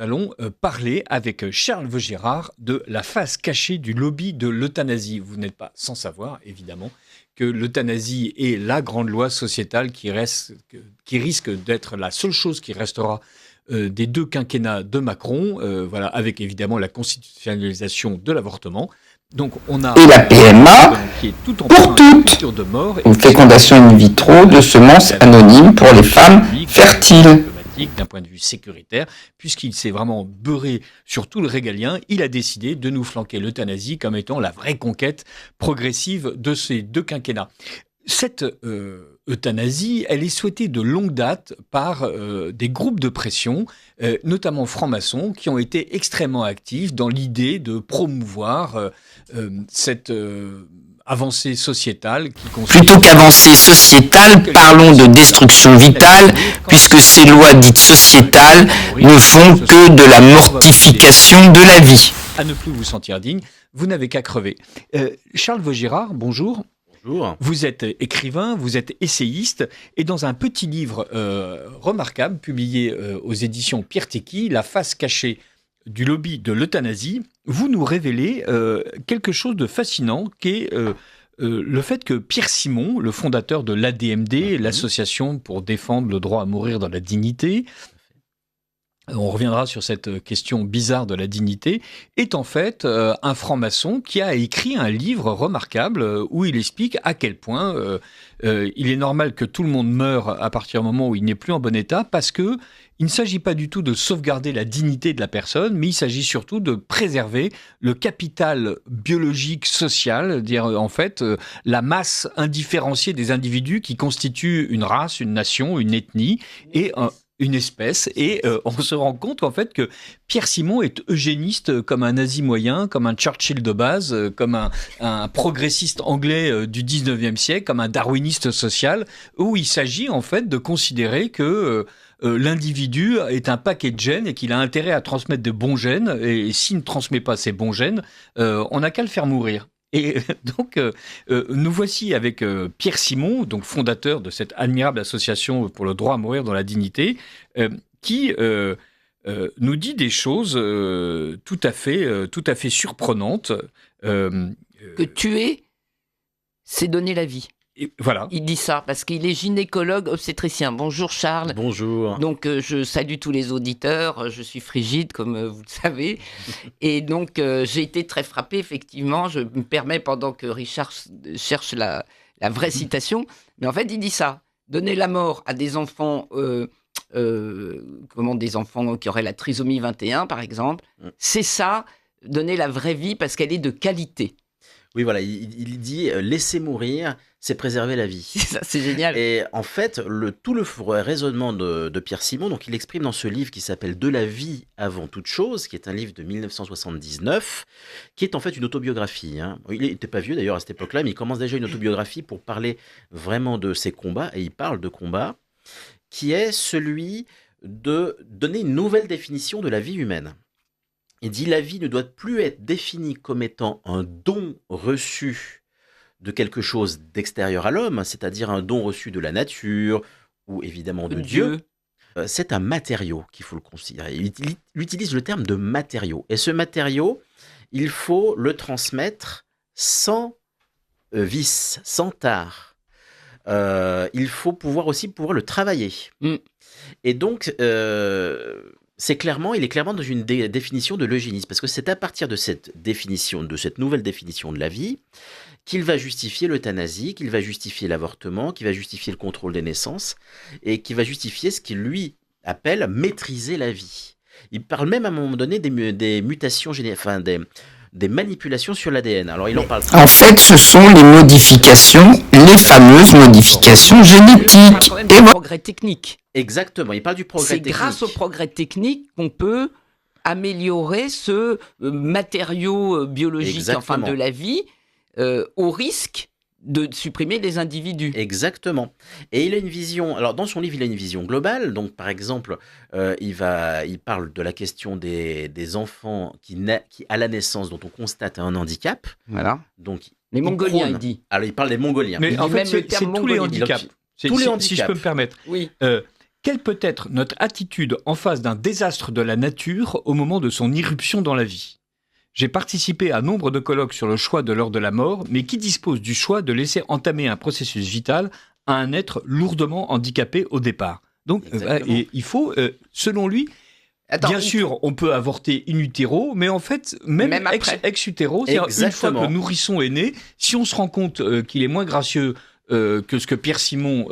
allons parler avec Charles Vaugirard de la face cachée du lobby de l'euthanasie. Vous n'êtes pas sans savoir, évidemment, que l'euthanasie est la grande loi sociétale qui risque d'être la seule chose qui restera des 2 quinquennats de Macron, voilà, avec évidemment la constitutionnalisation de l'avortement. Donc on a et la PMA qui est tout en pour toutes, de mort, une fécondation in vitro de semences anonymes pour les femmes fertiles. D'un point de vue sécuritaire, puisqu'il s'est vraiment beurré sur tout le régalien, il a décidé de nous flanquer l'euthanasie comme étant la vraie conquête progressive de ces 2 quinquennats. Cette euthanasie, elle est souhaitée de longue date par des groupes de pression, notamment francs-maçons, qui ont été extrêmement actifs dans l'idée de promouvoir cette avancée sociétale qui consiste... Plutôt qu'avancée sociétale, parlons de destruction vitale, puisque ces lois dites sociétales ne font que de la mortification de la vie. À ne plus vous sentir digne, vous n'avez qu'à crever. Charles Vaugirard, bonjour. Bonjour. Vous êtes écrivain, vous êtes essayiste, et dans un petit livre remarquable, publié aux éditions Pierre Tecky, La face cachée du lobby de l'euthanasie, vous nous révélez quelque chose de fascinant qui est le fait que Pierre Simon, le fondateur de l'ADMD, l'association pour défendre le droit à mourir dans la dignité, on reviendra sur cette question bizarre de la dignité, est en fait un franc-maçon qui a écrit un livre remarquable où il explique à quel point il est normal que tout le monde meure à partir du moment où il n'est plus en bon état, parce que il ne s'agit pas du tout de sauvegarder la dignité de la personne, mais il s'agit surtout de préserver le capital biologique, social, dire en fait la masse indifférenciée des individus qui constituent une race, une nation, une ethnie et une espèce, et on se rend compte en fait que Pierre Simon est eugéniste comme un nazi moyen, comme un Churchill de base, comme un progressiste anglais du 19e siècle, comme un darwiniste social, où il s'agit en fait de considérer que l'individu est un paquet de gènes et qu'il a intérêt à transmettre de bons gènes, et s'il ne transmet pas ces bons gènes, on n'a qu'à le faire mourir. Et donc, nous voici avec Pierre Simon, donc fondateur de cette admirable association pour le droit à mourir dans la dignité, qui nous dit des choses tout à fait surprenantes. Que tuer, c'est donner la vie. Et voilà. Il dit ça parce qu'il est gynécologue obstétricien. Bonjour Charles. Bonjour. Donc je salue tous les auditeurs. Je suis frigide comme vous le savez. Et donc j'ai été très frappé effectivement. Je me permets pendant que Richard cherche la vraie citation. Mais en fait il dit ça. Donner la mort à des enfants, des enfants qui auraient la trisomie 21 par exemple. C'est ça, donner la vraie vie parce qu'elle est de qualité. Oui, voilà, il dit laisser mourir, c'est préserver la vie. Ça, c'est génial. Et en fait, tout le raisonnement de Pierre Simon, donc il exprime dans ce livre qui s'appelle De la vie avant toute chose, qui est un livre de 1979, qui est en fait une autobiographie. Il n'était pas vieux d'ailleurs à cette époque-là, mais il commence déjà une autobiographie pour parler vraiment de ses combats, et il parle de combats, qui est celui de donner une nouvelle définition de la vie humaine. Il dit la vie ne doit plus être définie comme étant un don reçu de quelque chose d'extérieur à l'homme, c'est-à-dire un don reçu de la nature ou évidemment de Dieu. C'est un matériau qu'il faut le considérer. Il utilise le terme de matériau. Et ce matériau, il faut le transmettre sans vice, sans tare. Il faut pouvoir le travailler. Et donc... il est clairement dans une définition de l'eugénisme, parce que c'est à partir de cette définition, de cette nouvelle définition de la vie, qu'il va justifier l'euthanasie, qu'il va justifier l'avortement, qu'il va justifier le contrôle des naissances, et qu'il va justifier ce qu'il lui appelle maîtriser la vie. Il parle même à un moment donné des mutations des manipulations sur l'ADN. Alors il en parle. En fait, ce sont les modifications, les fameuses modifications génétiques. Et le progrès technique. Exactement, il parle du progrès technique. C'est grâce au progrès technique qu'on peut améliorer ce matériau biologique de la vie au risque de supprimer des individus. Exactement. Et il a une vision, alors dans son livre, il a une vision globale. Donc par exemple, il parle de la question des enfants qui à la naissance, dont on constate un handicap. Voilà. Donc, les Mongoliens, il dit. Alors il parle des Mongoliens. Mais en fait, c'est tous les handicaps. Tous les handicaps. Si je peux me permettre. Oui. Quelle peut être notre attitude en face d'un désastre de la nature au moment de son irruption dans la vie ? J'ai participé à nombre de colloques sur le choix de l'heure de la mort, mais qui dispose du choix de laisser entamer un processus vital à un être lourdement handicapé au départ ? Donc, et il faut, selon lui, bien sûr, on peut avorter in utero, mais en fait, même ex utero, c'est-à-dire une fois que le nourrisson est né, si on se rend compte qu'il est moins gracieux que ce que Pierre Simon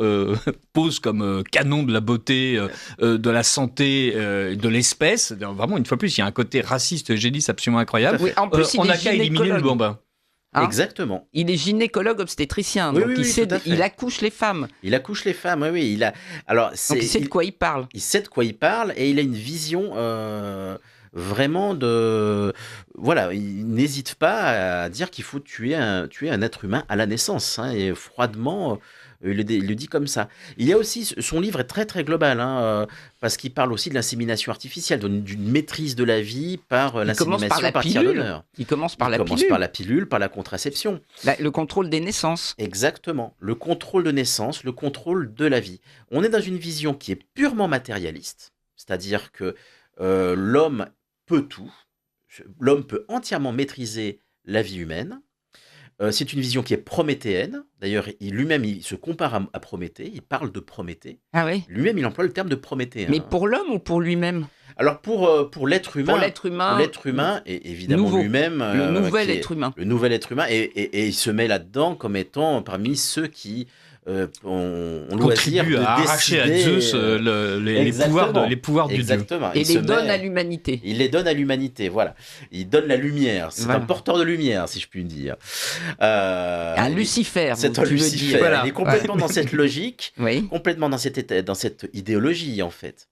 pose comme canon de la beauté, de la santé, de l'espèce. Vraiment, une fois de plus, il y a un côté raciste, eugéniste absolument incroyable. Oui, en plus, on n'a qu'à éliminer le bambin. Hein, exactement. Il est gynécologue obstétricien, donc il accouche les femmes. Il accouche les femmes, oui. Donc il sait de quoi il parle. Il sait de quoi il parle et il a une vision vraiment de... Voilà, il n'hésite pas à dire qu'il faut tuer un être humain à la naissance, hein, et froidement, il le dit comme ça. Il y a aussi, son livre est très très global, hein, parce qu'il parle aussi de l'insémination artificielle, d'une maîtrise de la vie par l'insémination par tiers donneur. Il commence par la pilule, par la contraception. Le contrôle des naissances. Exactement, le contrôle de naissance, le contrôle de la vie. On est dans une vision qui est purement matérialiste, c'est-à-dire que l'homme peut tout, l'homme peut entièrement maîtriser la vie humaine. C'est une vision qui est prométhéenne. D'ailleurs, lui-même, il se compare à Prométhée. Il parle de Prométhée. Ah oui. Lui-même, il emploie le terme de Prométhée. Mais pour l'homme ou pour lui-même ? Alors, pour l'être humain. Pour l'être humain, et évidemment lui-même. Le nouvel être humain. Le nouvel être humain. Et il se met là-dedans comme étant parmi ceux qui ont loisir de arracher à Zeus les pouvoirs du dieu. Et les donne à l'humanité. Il les donne à l'humanité, voilà. Il donne la lumière. C'est un porteur de lumière, si je puis dire. Un Lucifer. C'est un Lucifer. Voilà. Il est complètement dans cette logique, complètement dans cette idéologie, en fait.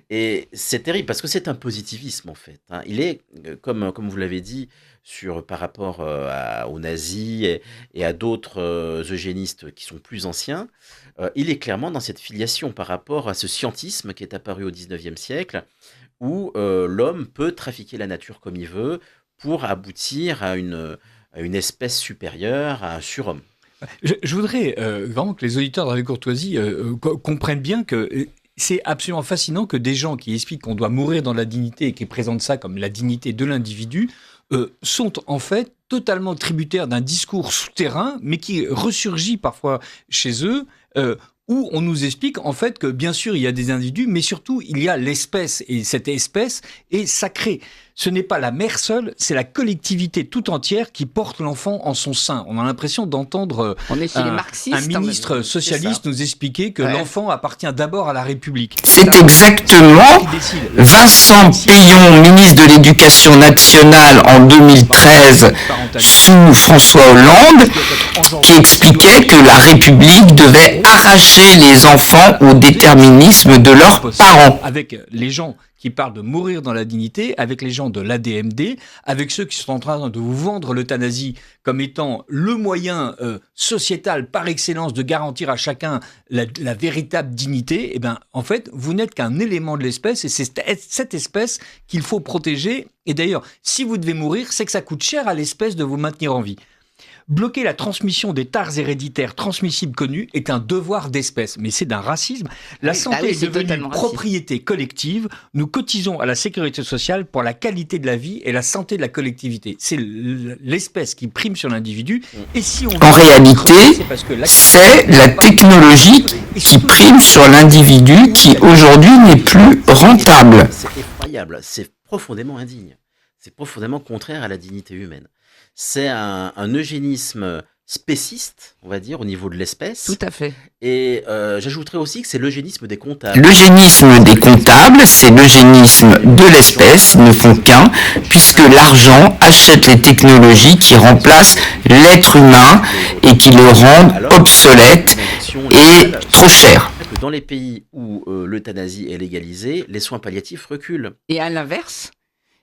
Et c'est terrible parce que c'est un positivisme, en fait. Hein. Il est, comme vous l'avez dit, par rapport aux nazis et à d'autres eugénistes qui sont plus anciens, il est clairement dans cette filiation par rapport à ce scientisme qui est apparu au XIXe siècle, où l'homme peut trafiquer la nature comme il veut pour aboutir à une espèce supérieure, à un surhomme. Je voudrais vraiment que les auditeurs de Radio Courtoisie comprennent bien que c'est absolument fascinant que des gens qui expliquent qu'on doit mourir dans la dignité et qui présentent ça comme la dignité de l'individu sont en fait totalement tributaires d'un discours souterrain, mais qui ressurgit parfois chez eux, où on nous explique en fait que bien sûr il y a des individus, mais surtout il y a l'espèce, et cette espèce est sacrée. Ce n'est pas la mère seule, c'est la collectivité tout entière qui porte l'enfant en son sein. On a l'impression d'entendre un ministre socialiste nous expliquer que l'enfant appartient d'abord à la République. C'est exactement Vincent Peillon, ministre de l'Éducation nationale en 2013, sous François Hollande, qui expliquait que la République devait arracher les enfants au déterminisme de leurs parents. Avec les gens qui parlent de mourir dans la dignité, avec les gens de l'ADMD, avec ceux qui sont en train de vous vendre l'euthanasie comme étant le moyen sociétal par excellence de garantir à chacun la véritable dignité, eh ben, en fait, vous n'êtes qu'un élément de l'espèce et c'est cette espèce qu'il faut protéger. Et d'ailleurs, si vous devez mourir, c'est que ça coûte cher à l'espèce de vous maintenir en vie. Bloquer la transmission des tares héréditaires transmissibles connus est un devoir d'espèce, mais c'est d'un racisme. La santé est devenue une propriété collective. Nous cotisons à la sécurité sociale pour la qualité de la vie et la santé de la collectivité. C'est l'espèce qui prime sur l'individu. Et si en réalité, c'est la technologie qui prime sur l'individu qui aujourd'hui n'est plus rentable. C'est effroyable, c'est profondément indigne. C'est profondément contraire à la dignité humaine. C'est un eugénisme spéciste, on va dire, au niveau de l'espèce. Tout à fait. Et j'ajouterais aussi que c'est l'eugénisme des comptables. L'eugénisme des comptables, c'est l'eugénisme de l'espèce, ils ne font qu'un, puisque l'argent achète les technologies qui remplacent l'être humain et qui le rendent obsolète et trop cher. Dans les pays où l'euthanasie est légalisée, les soins palliatifs reculent. Et à l'inverse,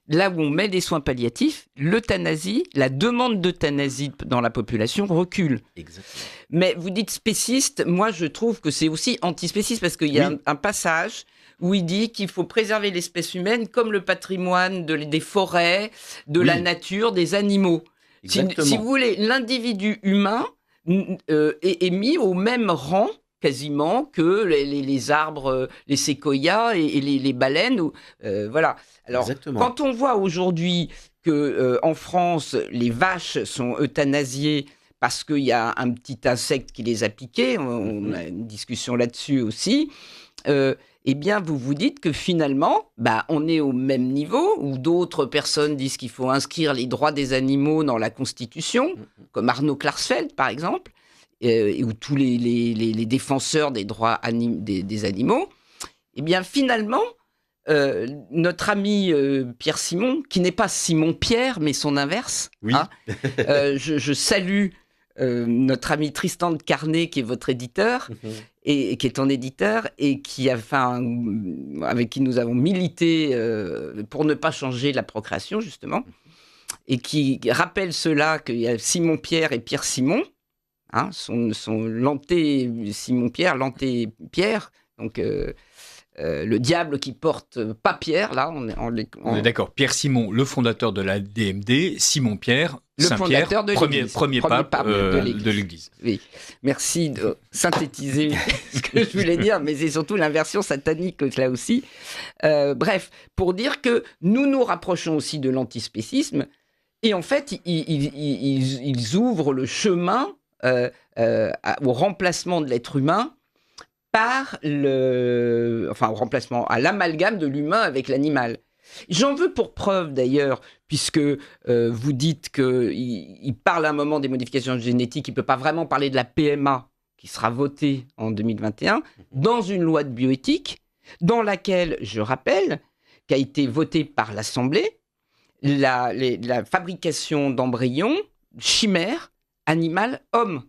là où on met des soins palliatifs, l'euthanasie, la demande d'euthanasie dans la population recule. Exactement. Mais vous dites spéciste, moi je trouve que c'est aussi antispéciste parce qu'il y a un passage où il dit qu'il faut préserver l'espèce humaine comme le patrimoine des forêts, de la nature, des animaux. Si vous voulez, l'individu humain est mis au même rang quasiment que les arbres, les séquoias et les baleines. Voilà. Alors, Exactement. quand on voit aujourd'hui que en France, les vaches sont euthanasiées parce qu'il y a un petit insecte qui les a piquées, on a une discussion là-dessus aussi, eh bien, vous vous dites que finalement, on est au même niveau, où d'autres personnes disent qu'il faut inscrire les droits des animaux dans la Constitution, comme Arnaud Klarsfeld, par exemple, ou tous les défenseurs des droits des animaux. Eh bien, finalement, notre ami Pierre Simon, qui n'est pas Simon-Pierre, mais son inverse, Oui. je salue notre ami Tristan de Carnet, qui est votre éditeur, et qui est ton éditeur, et qui avec qui nous avons milité pour ne pas changer la procréation, justement, et qui rappelle cela qu'il y a Simon-Pierre et Pierre Simon, son l'anté-Simon-Pierre, l'anté-Pierre, donc le diable qui porte pas Pierre, là, On est d'accord. Pierre Simon, le fondateur de la DMD, Simon Pierre, le Saint-Pierre, fondateur de l'Église. premier pape de l'Église. Oui, merci de synthétiser ce que je voulais dire, mais c'est surtout l'inversion satanique là aussi. Bref, pour dire que nous nous rapprochons aussi de l'antispécisme, et en fait, ils ouvrent le chemin au remplacement de l'être humain au remplacement, à l'amalgame de l'humain avec l'animal. J'en veux pour preuve d'ailleurs, puisque vous dites qu'il parle à un moment des modifications génétiques, il ne peut pas vraiment parler de la PMA qui sera votée en 2021, dans une loi de bioéthique, dans laquelle, je rappelle, qu'a été votée par l'Assemblée, la fabrication d'embryons chimères animal-homme,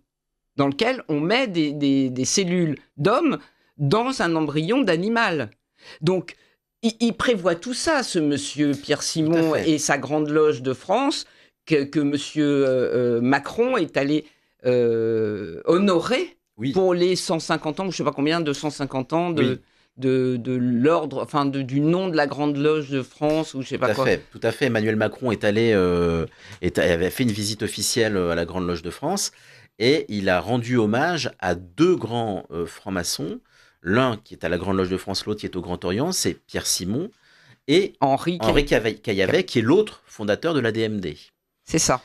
dans lequel on met des cellules d'homme dans un embryon d'animal. Donc, il prévoit tout ça, ce monsieur Pierre Simon et sa grande loge de France, que monsieur Macron est allé honorer pour les 150 ans, je ne sais pas combien, 250 ans de l'ordre, enfin du nom de la grande loge de France, ou je sais pas quoi. Tout à fait. Emmanuel Macron avait fait une visite officielle à la grande loge de France. Et il a rendu hommage à deux grands francs-maçons, l'un qui est à la Grande Loge de France, l'autre qui est au Grand Orient, c'est Pierre Simon, et Henri Caillavet, qui est l'autre fondateur de la DMD. C'est ça.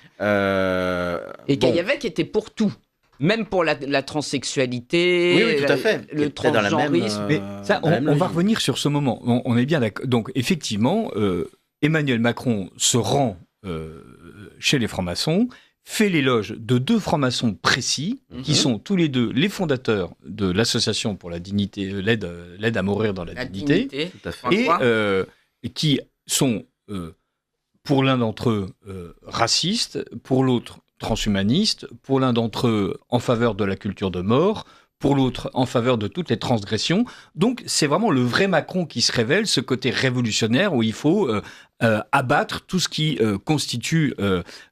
Et Caillavet qui était pour tout, même pour la transsexualité, oui, tout à fait. Le transgenrisme. Mais ça, on va revenir sur ce moment. On est bien d'accord. Donc, effectivement, Emmanuel Macron se rend chez les francs-maçons, fait l'éloge de deux francs-maçons précis, qui sont tous les deux les fondateurs de l'association pour la dignité, l'aide à mourir dans la dignité, tout à fait. Et qui sont, pour l'un d'entre eux, racistes, pour l'autre transhumanistes, pour l'un d'entre eux en faveur de la culture de mort, pour l'autre en faveur de toutes les transgressions. Donc c'est vraiment le vrai Macron qui se révèle, ce côté révolutionnaire où il faut abattre tout ce qui constitue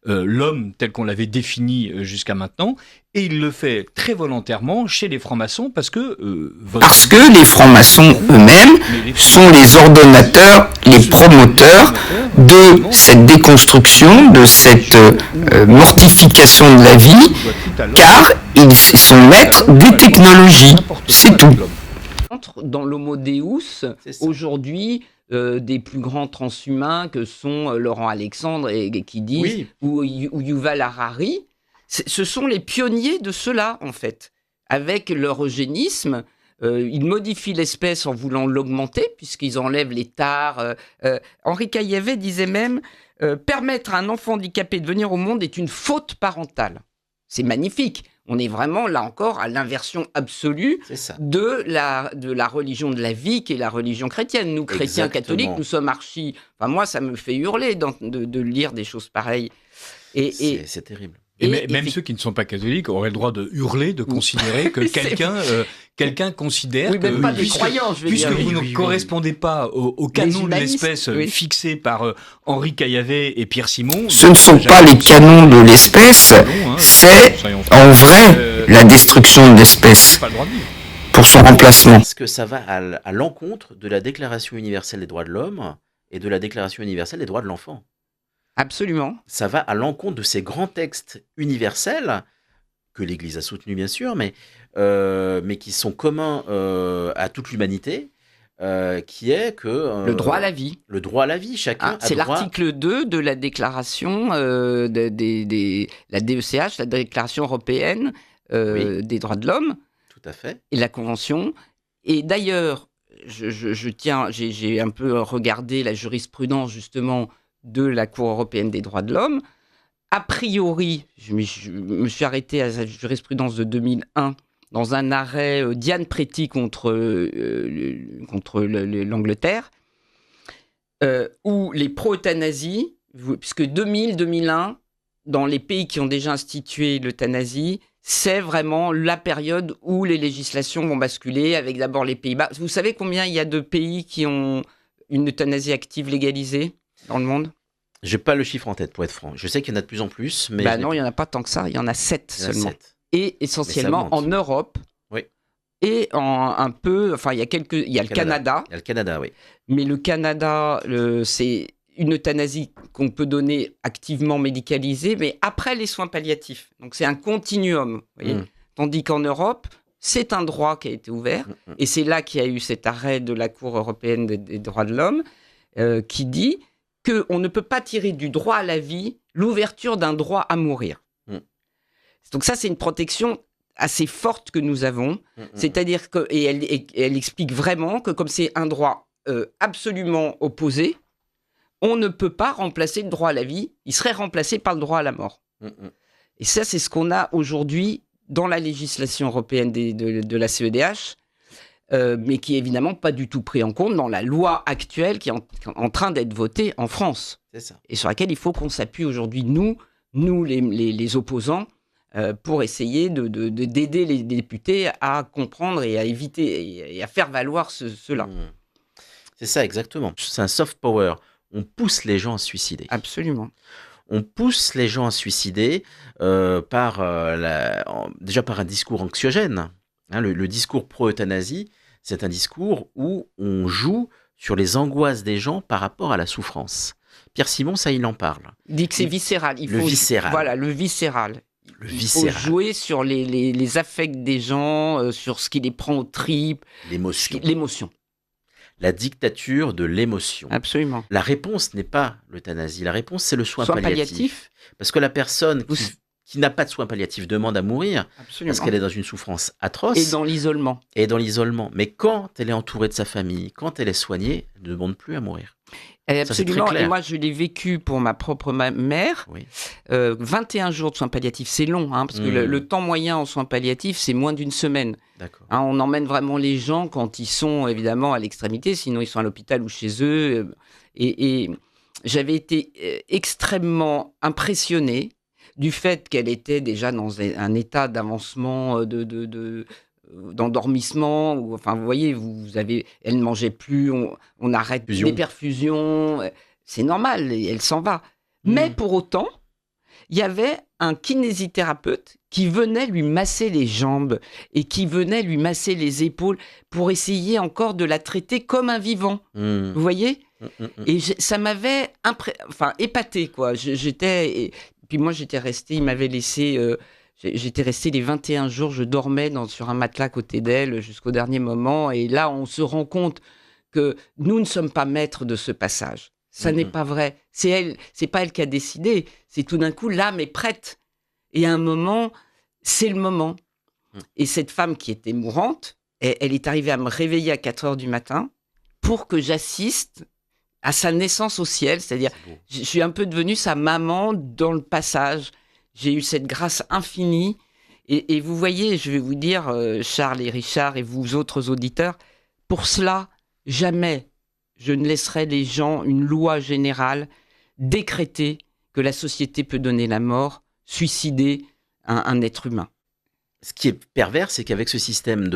l'homme tel qu'on l'avait défini jusqu'à maintenant. Et il le fait très volontairement chez les francs-maçons parce que les francs-maçons eux-mêmes sont les ordonnateurs, les promoteurs de cette déconstruction, de cette mortification de la vie, car ils sont maîtres des technologies. C'est tout. Dans l'Homo Deus, aujourd'hui, des plus grands transhumains que sont Laurent Alexandre et qui disent, ou Yuval Harari, ce sont les pionniers de cela, en fait. Avec leur eugénisme, ils modifient l'espèce en voulant l'augmenter, puisqu'ils enlèvent les tares. Henri Caillavet disait même « Permettre à un enfant handicapé de venir au monde est une faute parentale ». C'est magnifique. On est vraiment, là encore, à l'inversion absolue de la religion de la vie, qui est la religion chrétienne. Nous, chrétiens catholiques, nous sommes archi... Enfin, moi, ça me fait hurler de lire des choses pareilles. C'est terrible. Et même ceux qui ne sont pas catholiques auraient le droit de hurler, de considérer que quelqu'un considère que... même pas des croyants, je veux dire. Puisque vous ne correspondez pas au canon de l'espèce fixé par Henri Caillavet et Pierre Simon... Ce ne sont pas les canons de l'espèce, c'est en vrai la destruction de l'espèce pour son remplacement. Parce que ça va à l'encontre de la Déclaration universelle des droits de l'homme et de la Déclaration universelle des droits de l'enfant. Absolument. Ça va à l'encontre de ces grands textes universels que l'Église a soutenu bien sûr, mais qui sont communs à toute l'humanité, qui est que Le droit à la vie. le droit à la vie, chacun a C'est droit. l'article 2 de la déclaration la DECH, la Déclaration européenne des droits de l'homme, Tout à fait. et la Convention. Et d'ailleurs, j'ai un peu regardé la jurisprudence justement de la Cour européenne des droits de l'homme. A priori, je me suis arrêté à la jurisprudence de 2001 dans un arrêt Diane Pretty contre l'Angleterre, où les pro-euthanasie, puisque 2000-2001, dans les pays qui ont déjà institué l'euthanasie, c'est vraiment la période où les législations vont basculer, avec d'abord les Pays-Bas. Vous savez combien il y a de pays qui ont une euthanasie active légalisée dans le monde ? J'ai pas le chiffre en tête, pour être franc. Je sais qu'il y en a de plus en plus, mais Non, il n'y en a pas tant que ça. Il y en a 7 il y en a seulement. 7. Et essentiellement monte. en Europe. Oui. Et un peu... Enfin, il y a le Canada. Il y a le Canada, oui. Mais le Canada, c'est une euthanasie qu'on peut donner activement médicalisée, mais après les soins palliatifs. Donc c'est un continuum. Vous voyez. Tandis qu'en Europe, c'est un droit qui a été ouvert. Et c'est là qu'il y a eu cet arrêt de la Cour européenne des droits de l'homme qui dit qu'on ne peut pas tirer du droit à la vie l'ouverture d'un droit à mourir. Donc ça, c'est une protection assez forte que nous avons. C'est-à-dire que, et elle explique vraiment que comme c'est un droit absolument opposé, on ne peut pas remplacer le droit à la vie, il serait remplacé par le droit à la mort. Et ça, c'est ce qu'on a aujourd'hui dans la législation européenne de la CEDH, mais qui est évidemment pas du tout pris en compte dans la loi actuelle qui est en train d'être votée en France. C'est ça. Et sur laquelle il faut qu'on s'appuie aujourd'hui, nous les opposants, pour essayer d'aider les députés à comprendre et à éviter et à faire valoir cela. C'est ça, exactement. C'est un soft power. On pousse les gens à se suicider. Absolument. On pousse les gens à se suicider déjà par un discours anxiogène. Hein, le discours pro-euthanasie, c'est un discours où on joue sur les angoisses des gens par rapport à la souffrance. Pierre Simon, ça, il en parle. Il dit que c'est viscéral. Viscéral. Voilà, le viscéral. Le Il viscéral. faut jouer sur les affects des gens, sur ce qui les prend aux tripes. L'émotion. La dictature de l'émotion. Absolument. La réponse n'est pas l'euthanasie. La réponse, c'est le soin palliatif. Parce que la personne qui n'a pas de soins palliatifs demande à mourir. Absolument. Parce qu'elle est dans une souffrance atroce. Et dans l'isolement. Mais quand elle est entourée de sa famille, quand elle est soignée, elle ne demande plus à mourir. Absolument. Ça, c'est très clair. Et moi, je l'ai vécu pour ma propre mère. Oui. 21 jours de soins palliatifs, c'est long, hein, parce que le temps moyen en soins palliatifs, c'est moins d'une semaine. D'accord. Hein, on emmène vraiment les gens quand ils sont évidemment à l'extrémité, sinon ils sont à l'hôpital ou chez eux. Et j'avais été extrêmement impressionné du fait qu'elle était déjà dans un état d'avancement, d'endormissement. Enfin, vous voyez, elle ne mangeait plus, on arrête les perfusions. C'est normal, elle s'en va. Mais pour autant, il y avait un kinésithérapeute qui venait lui masser les jambes et qui venait lui masser les épaules pour essayer encore de la traiter comme un vivant. Vous voyez ? Et ça m'avait épaté, quoi. Puis moi, j'étais resté, il m'avait laissé... J'étais resté les 21 jours, je dormais sur un matelas à côté d'elle jusqu'au dernier moment. Et là, on se rend compte que nous ne sommes pas maîtres de ce passage. Ça n'est pas vrai. C'est pas elle qui a décidé. C'est tout d'un coup, l'âme est prête. Et à un moment, c'est le moment. Et cette femme qui était mourante, elle est arrivée à me réveiller à 4 heures du matin pour que j'assiste à sa naissance au ciel. C'est-à-dire, je suis un peu devenue sa maman dans le passage. J'ai eu cette grâce infinie. Et vous voyez, je vais vous dire, Charles et Richard et vous autres auditeurs, pour cela, jamais je ne laisserai les gens une loi générale décréter que la société peut donner la mort, suicider un être humain. Ce qui est pervers, c'est qu'avec ce système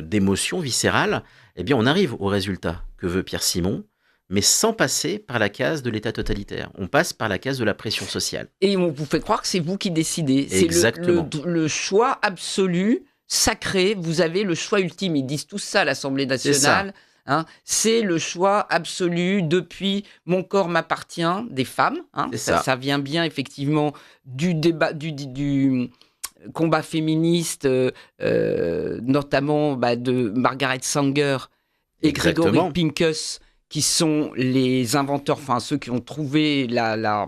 d'émotion viscérale, eh bien, on arrive au résultat que veut Pierre Simon, mais sans passer par la case de l'État totalitaire. On passe par la case de la pression sociale. Et on vous fait croire que c'est vous qui décidez. Exactement. C'est le choix absolu, sacré. Vous avez le choix ultime. Ils disent tout ça à l'Assemblée nationale. Hein, c'est le choix absolu depuis « Mon corps m'appartient » des femmes. Hein, ça vient bien effectivement du débat, combats féministes, notamment de Margaret Sanger et Exactement. Gregory Pincus, qui sont les inventeurs, enfin ceux qui ont trouvé la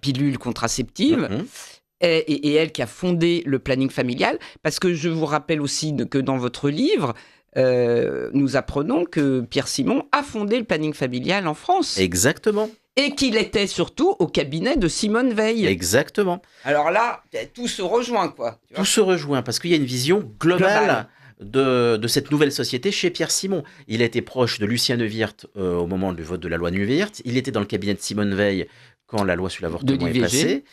pilule contraceptive. Et elle qui a fondé le planning familial, parce que je vous rappelle aussi que dans votre livre, nous apprenons que Pierre Simon a fondé le planning familial en France. Exactement. Et qu'il était surtout au cabinet de Simone Veil. Exactement. Alors là, tout se rejoint, quoi. Tout se rejoint, parce qu'il y a une vision globale. De cette nouvelle société chez Pierre Simon. Il a été proche de Lucien Neuwirth au moment du vote de la loi Neuwirth. Il était dans le cabinet de Simone Veil quand la loi sur l'avortement est passée.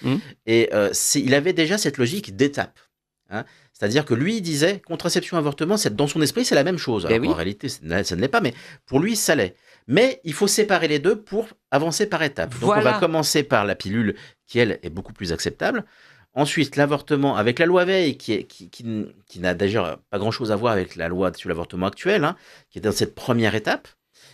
Et il avait déjà cette logique d'étape. Hein. C'est-à-dire que lui, il disait, contraception, avortement, dans son esprit, c'est la même chose. Alors, en réalité, ça ne l'est pas, mais pour lui, ça l'est. Mais il faut séparer les deux pour avancer par étapes. Donc, on va commencer par la pilule, qui, elle, est beaucoup plus acceptable. Ensuite, l'avortement avec la loi Veil, qui n'a déjà pas grand-chose à voir avec la loi sur l'avortement actuelle, hein, qui est dans cette première étape.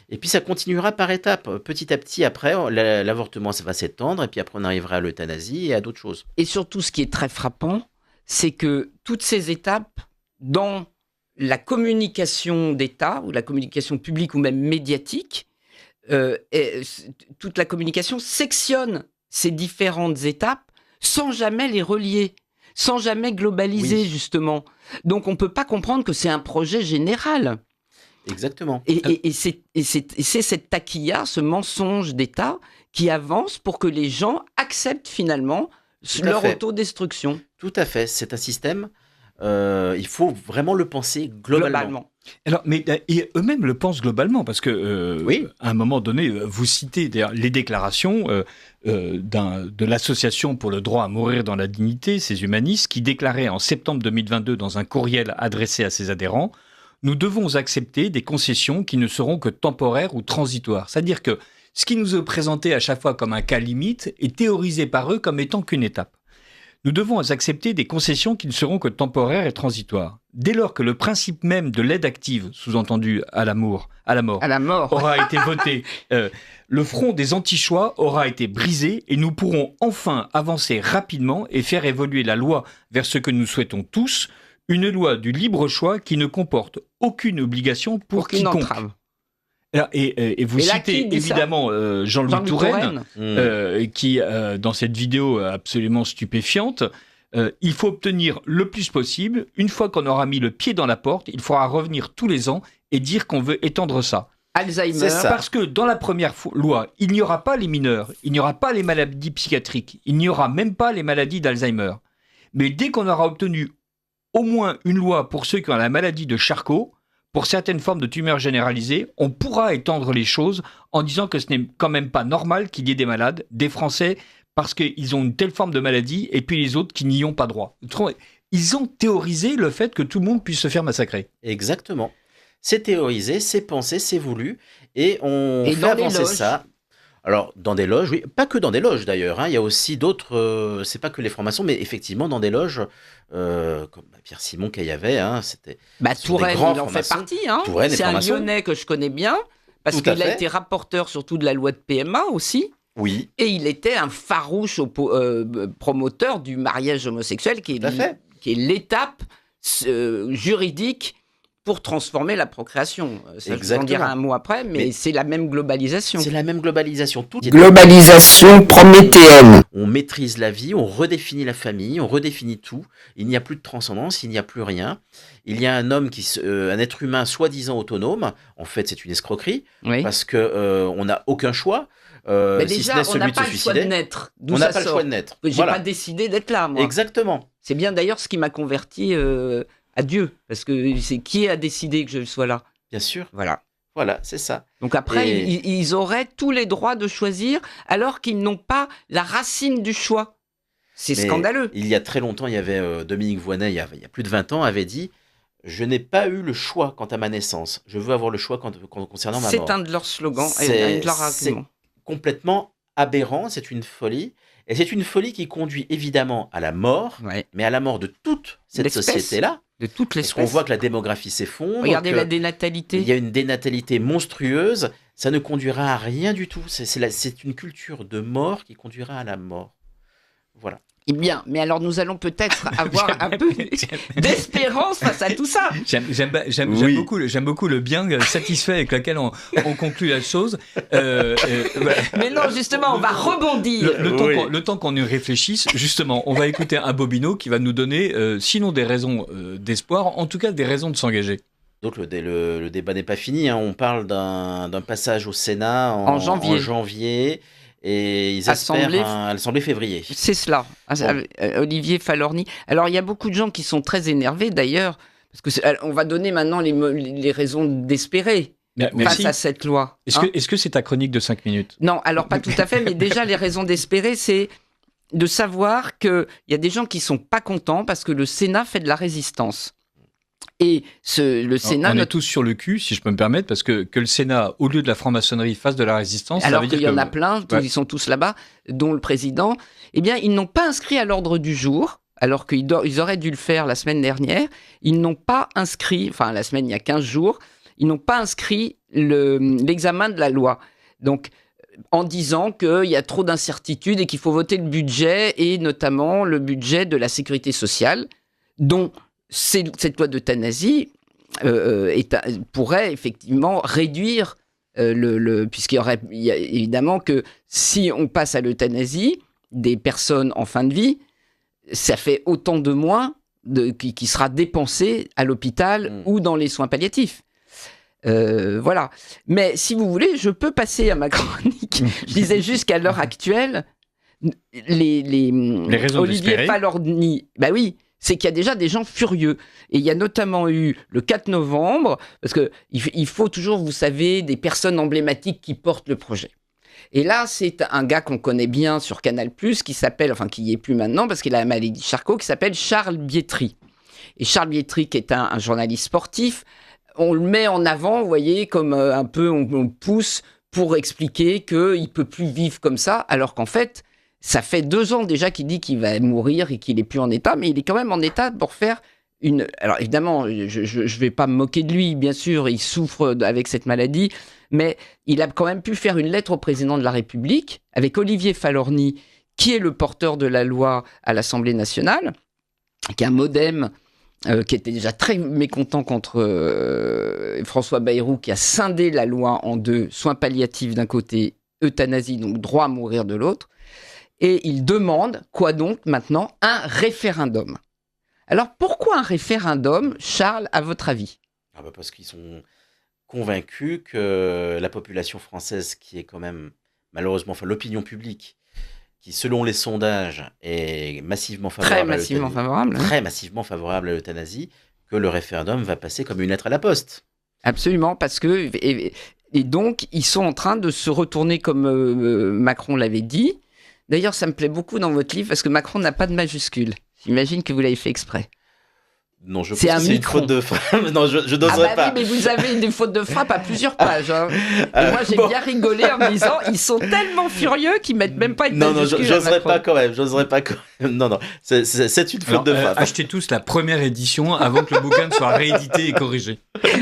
Et puis, ça continuera par étapes. Petit à petit, après, l'avortement, ça va s'étendre. Et puis après, on arrivera à l'euthanasie et à d'autres choses. Et surtout, ce qui est très frappant, c'est que toutes ces étapes, dans la communication d'État, ou la communication publique, ou même médiatique, toute la communication sectionne ces différentes étapes sans jamais les relier, sans jamais globaliser, justement. Donc, on ne peut pas comprendre que c'est un projet général. Exactement. Et c'est cette taquilla, ce mensonge d'État qui avance pour que les gens acceptent finalement leur autodestruction. Tout à fait. C'est un système, il faut vraiment le penser globalement. Alors, mais et eux-mêmes le pensent globalement, parce que à un moment donné, vous citez les déclarations de l'Association pour le droit à mourir dans la dignité, ces humanistes, qui déclaraient en septembre 2022 dans un courriel adressé à ses adhérents: nous devons accepter des concessions qui ne seront que temporaires ou transitoires. C'est-à-dire que ce qui nous est présenté à chaque fois comme un cas limite est théorisé par eux comme étant qu'une étape. Nous devons accepter des concessions qui ne seront que temporaires et transitoires. Dès lors que le principe même de l'aide active, sous-entendu à la mort, aura été voté, le front des anti-choix aura été brisé et nous pourrons enfin avancer rapidement et faire évoluer la loi vers ce que nous souhaitons tous, une loi du libre choix qui ne comporte aucune obligation pour quiconque. Entrave. Et vous citez évidemment Jean-Louis Touraine, qui, dans cette vidéo absolument stupéfiante, il faut obtenir le plus possible. Une fois qu'on aura mis le pied dans la porte, il faudra revenir tous les ans et dire qu'on veut étendre ça. Alzheimer. Parce que dans la première loi, il n'y aura pas les mineurs, il n'y aura pas les maladies psychiatriques, il n'y aura même pas les maladies d'Alzheimer. Mais dès qu'on aura obtenu au moins une loi pour ceux qui ont la maladie de Charcot, pour certaines formes de tumeurs généralisées, on pourra étendre les choses en disant que ce n'est quand même pas normal qu'il y ait des malades, des Français, parce qu'ils ont une telle forme de maladie, et puis les autres qui n'y ont pas droit. Ils ont théorisé le fait que tout le monde puisse se faire massacrer. Exactement. C'est théorisé, c'est pensé, c'est voulu, et on fait avancer ça. Alors, dans des loges, oui, pas que dans des loges d'ailleurs, hein. Il y a aussi d'autres, c'est pas que les francs-maçons, mais effectivement dans des loges, comme Pierre Simon qu'il y avait, hein, c'était... Touraine, il en fait partie, hein. C'est un Lyonnais que je connais bien, parce qu'il a été rapporteur surtout de la loi de PMA aussi. Oui. Et il était un farouche promoteur du mariage homosexuel, qui est l'étape juridique pour transformer la procréation. Ça, je vous en dirai un mot après, mais c'est la même globalisation. C'est la même globalisation. Globalisation prométhéenne. On maîtrise la vie, on redéfinit la famille, on redéfinit tout. Il n'y a plus de transcendance, il n'y a plus rien. Il y a un homme, un être humain soi-disant autonome. En fait, c'est une escroquerie, parce qu'on n'a aucun choix. Mais déjà, on n'a pas le choix de naître. On n'a pas le choix de naître. J'ai pas décidé d'être là, moi. Exactement. C'est bien d'ailleurs ce qui m'a converti à Dieu, parce que c'est qui a décidé que je sois là. Bien sûr. Voilà, c'est ça. Donc après, ils auraient tous les droits de choisir, alors qu'ils n'ont pas la racine du choix. C'est scandaleux. Il y a très longtemps, il y avait Dominique Voynet, il y a plus de 20 ans, avait dit: je n'ai pas eu le choix quant à ma naissance. Je veux avoir le choix concernant ma mort. C'est un de leurs slogans, un de leurs arguments. C'est complètement aberrant, c'est une folie. Et c'est une folie qui conduit évidemment à la mort, mais à la mort de toute cette société-là. De toute l'espèce. Parce qu'on voit que la démographie s'effondre. Regardez la dénatalité. Il y a une dénatalité monstrueuse. Ça ne conduira à rien du tout. C'est une culture de mort qui conduira à la mort. Voilà. Eh bien, mais alors nous allons peut-être avoir un peu d'espérance face à tout ça. J'aime beaucoup le bien satisfait avec lequel on conclut la chose. Mais non, justement, on va rebondir. Le temps qu'on y réfléchisse, justement, on va écouter un Bobino qui va nous donner, sinon des raisons d'espoir, en tout cas des raisons de s'engager. Donc le débat n'est pas fini, hein. On parle d'un passage au Sénat en janvier. Et ils espèrent à l'Assemblée février. C'est cela, Olivier Falorni. Alors, il y a beaucoup de gens qui sont très énervés, d'ailleurs, parce qu'on va donner maintenant les raisons d'espérer face à cette loi. Est-ce que c'est ta chronique de 5 minutes ? Non, alors pas tout à fait, mais déjà, les raisons d'espérer, c'est de savoir qu'il y a des gens qui ne sont pas contents parce que le Sénat fait de la résistance. Et le Sénat... On est tous sur le cul, si je peux me permettre, parce que le Sénat, au lieu de la franc-maçonnerie, fasse de la résistance... Alors qu'il y en a plein, ils sont tous là-bas, dont le président. Eh bien, ils n'ont pas inscrit à l'ordre du jour, alors qu'ils auraient dû le faire la semaine dernière. Ils n'ont pas inscrit, enfin la semaine, il y a 15 jours, ils n'ont pas inscrit l'examen de la loi. Donc, en disant qu'il y a trop d'incertitudes et qu'il faut voter le budget, et notamment le budget de la sécurité sociale, dont... Cette loi d'euthanasie pourrait effectivement réduire puisqu'il y a évidemment que si on passe à l'euthanasie des personnes en fin de vie, ça fait autant de moins qui sera dépensé à l'hôpital ou dans les soins palliatifs. Voilà. Mais si vous voulez, je peux passer à ma chronique. Je disais juste qu'à l'heure actuelle, les raisons Olivier Falorni, bah oui, c'est qu'il y a déjà des gens furieux. Et il y a notamment eu le 4 novembre, parce qu'il faut toujours, vous savez, des personnes emblématiques qui portent le projet. Et là, c'est un gars qu'on connaît bien sur Canal+, qui y est plus maintenant, parce qu'il a la maladie Charcot, qui s'appelle Charles Bietri. Et Charles Bietri, qui est un journaliste sportif, on le met en avant, vous voyez, comme un peu, on pousse pour expliquer qu'il ne peut plus vivre comme ça, alors qu'en fait... Ça fait 2 ans déjà qu'il dit qu'il va mourir et qu'il n'est plus en état, mais il est quand même en état pour faire une... Alors évidemment, je ne vais pas me moquer de lui, bien sûr, il souffre avec cette maladie, mais il a quand même pu faire une lettre au président de la République avec Olivier Falorni, qui est le porteur de la loi à l'Assemblée nationale, qui est un modem qui était déjà très mécontent contre François Bayrou, qui a scindé la loi en deux, soins palliatifs d'un côté, euthanasie, donc droit à mourir de l'autre. Et il demande, quoi donc maintenant, un référendum. Alors pourquoi un référendum, Charles, à votre avis ? Parce qu'ils sont convaincus que la population française, qui est quand même malheureusement, enfin l'opinion publique, qui selon les sondages est massivement favorable très massivement favorable à l'euthanasie, que le référendum va passer comme une lettre à la poste. Absolument, parce que... Et donc, ils sont en train de se retourner comme Macron l'avait dit. D'ailleurs, ça me plaît beaucoup dans votre livre parce que Macron n'a pas de majuscule. J'imagine que vous l'avez fait exprès. Non, je pense que c'est une faute de frappe. Non, je n'oserais pas. Oui, mais vous avez des fautes de frappe à plusieurs pages. Hein. Et moi, j'ai bien rigolé en me disant, ils sont tellement furieux qu'ils mettent même pas une majuscule. Non, j'oserais pas quand même. Non, c'est une faute de frappe. Achetez tous la première édition avant que le bouquin ne soit réédité et corrigé.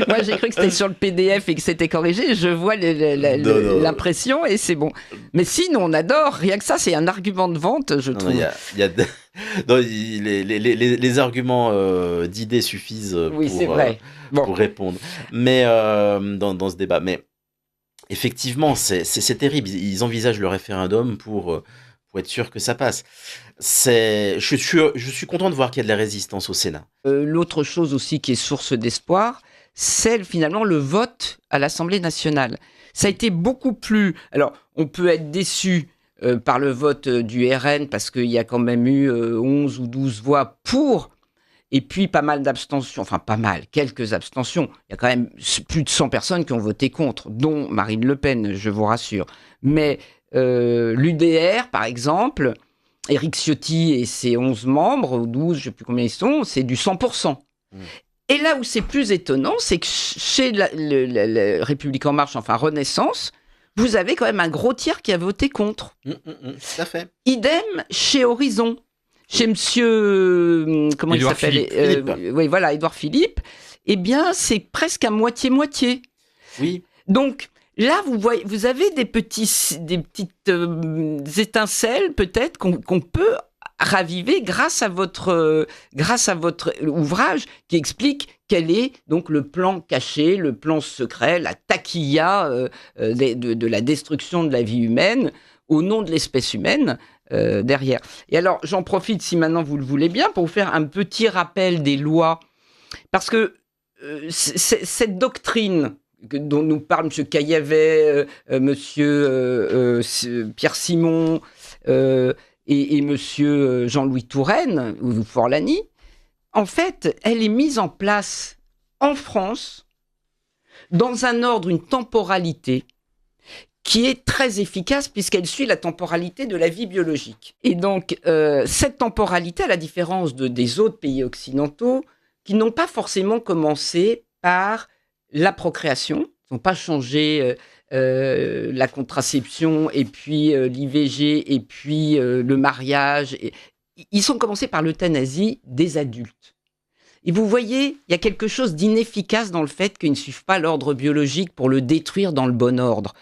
Moi, j'ai cru que c'était sur le PDF et que c'était corrigé. Je vois l'impression et c'est bon. Mais sinon, on adore. Rien que ça, c'est un argument de vente, je trouve. Non, les arguments d'idées suffisent pour répondre. Mais dans ce débat, mais effectivement, c'est terrible. Ils envisagent le référendum pour être sûr que ça passe. Je suis content de voir qu'il y a de la résistance au Sénat. L'autre chose aussi qui est source d'espoir, c'est finalement le vote à l'Assemblée nationale. Ça a été beaucoup plus... Alors, on peut être déçu par le vote du RN, parce qu'il y a quand même eu 11 ou 12 voix pour, et puis pas mal d'abstentions, enfin pas mal, quelques abstentions. Il y a quand même plus de 100 personnes qui ont voté contre, dont Marine Le Pen, je vous rassure. Mais l'UDR, par exemple, Éric Ciotti et ses 11 membres, ou 12, je ne sais plus combien ils sont, c'est du 100%. Et là où c'est plus étonnant, c'est que chez la République En Marche, enfin Renaissance, vous avez quand même un gros tiers qui a voté contre. Tout à fait. Idem chez Horizon, chez monsieur... comment Édouard il s'appelle oui, voilà, Édouard Philippe. Eh bien, c'est presque à moitié-moitié. Oui. Donc, là, vous avez des petites étincelles, peut-être, qu'on peut ravivée grâce à votre ouvrage qui explique quel est donc le plan caché, le plan secret, la taquilla de la destruction de la vie humaine au nom de l'espèce humaine derrière. Et alors, j'en profite, si maintenant vous le voulez bien, pour vous faire un petit rappel des lois. Parce que cette doctrine dont nous parle M. Caillavet, M. Pierre Simon et M. Jean-Louis Touraine, ou Forlani, en fait, elle est mise en place en France dans un ordre, une temporalité qui est très efficace puisqu'elle suit la temporalité de la vie biologique. Et donc, cette temporalité, à la différence des autres pays occidentaux, qui n'ont pas forcément commencé par la procréation, ils n'ont pas changé la contraception et puis l'IVG et puis le mariage. Ils sont commencés par l'euthanasie des adultes. Et vous voyez, il y a quelque chose d'inefficace dans le fait qu'ils ne suivent pas l'ordre biologique pour le détruire dans le bon ordre.